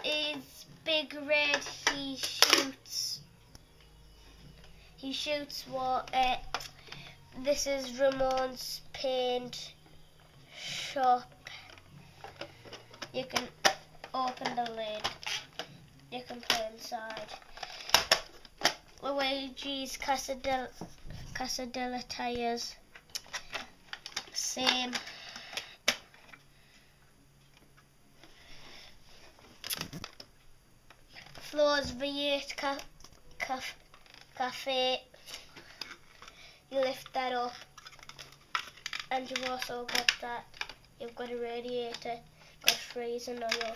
is Big Red. He shoots water. This is Ramon's paint shop. You can open the lid. You can play inside. Luigi's Casadilla tires. Same. Floor's V8 cafe. You lift that up, and you've also got that. You've got a radiator, got freezing on your.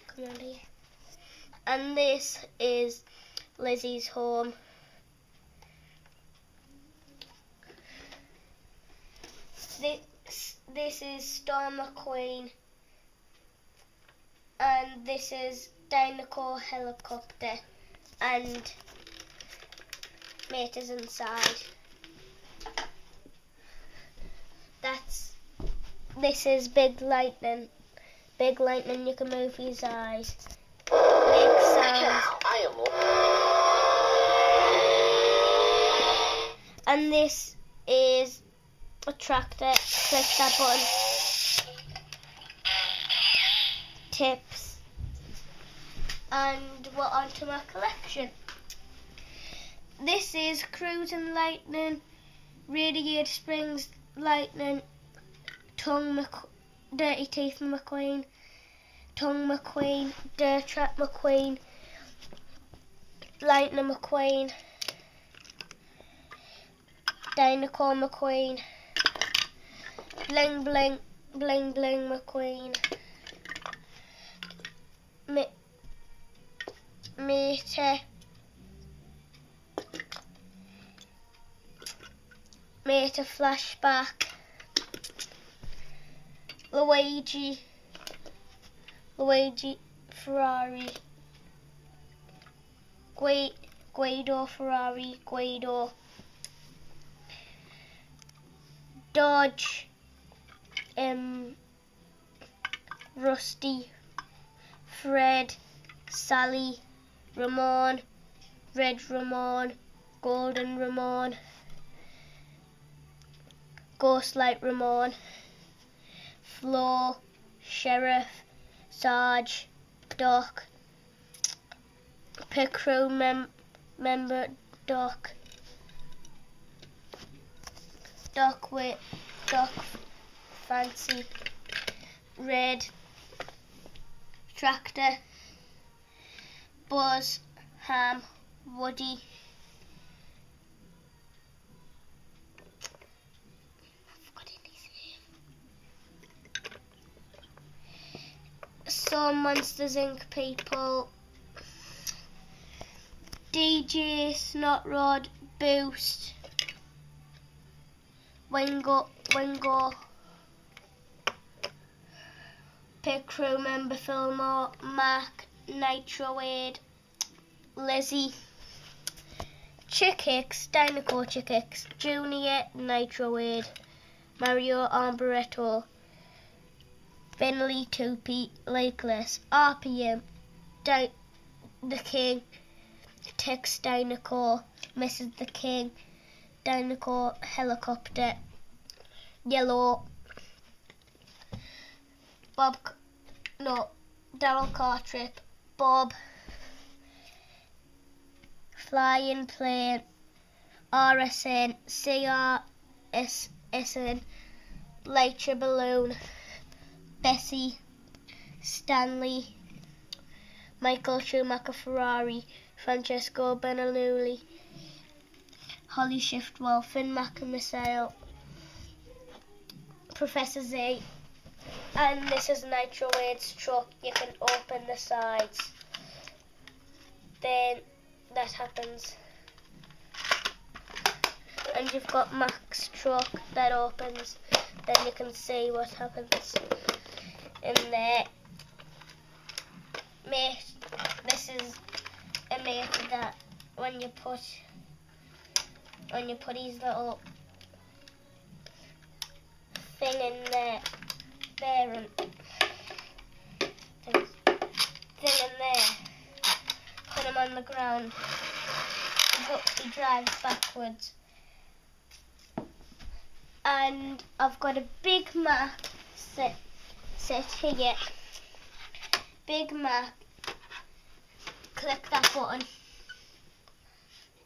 Come on here. And this is Lizzie's home. This is Storm McQueen, and this is Dinosaur helicopter, and Mate is inside. This is Big Lightning. Big Lightning, you can move his eyes. Make sounds. And this is a tractor. Click that button. Tips. And we're on to my collection. This is Cruising Lightning, Radiator Springs Lightning, Dirty Teeth McQueen, Tongue McQueen, Dirt Trap McQueen, Lightning McQueen, Dinosaur McQueen, Bling Bling McQueen, Mate Flashback, Luigi Ferrari, Guido Ferrari, Guido, Dodge, Rusty, Fred, Sally, Ramon, Red Ramon, Golden Ramon, Ghostlight Ramon, Flo, Sheriff, Sarge, Doc, Pit Crew member Doc Fancy, Red, Tractor, Buzz, Ham, Woody, some Monsters Inc. people, DJ, Snotrod, Boost, Wingo, Pit Crew member Fillmore, Mac, Nitro Wade, Lizzie, Chick Hicks, Dinosaur Chick Hicks, Junior, Nitro Wade, Mario Arboreto, Finley, Toopy, Lakeless, RPM, The King, Tex Dinosaur, Mrs. The King, Dinosaur Helicopter, Yellow, Daryl Cartrip, Bob, Flying Plane, RSN, CRSN, Later Balloon, Bessie, Stanley, Michael Schumacher Ferrari, Francesco Benaluli, Holly Shiftwell, Finn McIntyre, Professor Z, and this is Nitro Wade's truck. You can open the sides. Then that happens. And you've got Mac's truck that opens. Then you can see what happens in there. Mate, this is a mate that when you put his little thing in there and on the ground. He drives backwards. And I've got a big map set here. Big map. Click that button.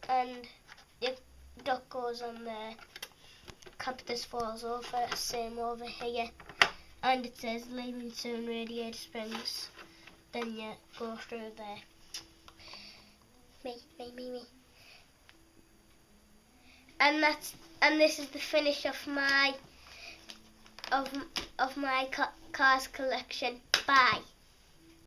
And your duck goes on there. Cactus falls over, same over here. And it says leaving soon, Radiator Springs. Then you go through there. Me. And this is the finish of my cars collection. Bye.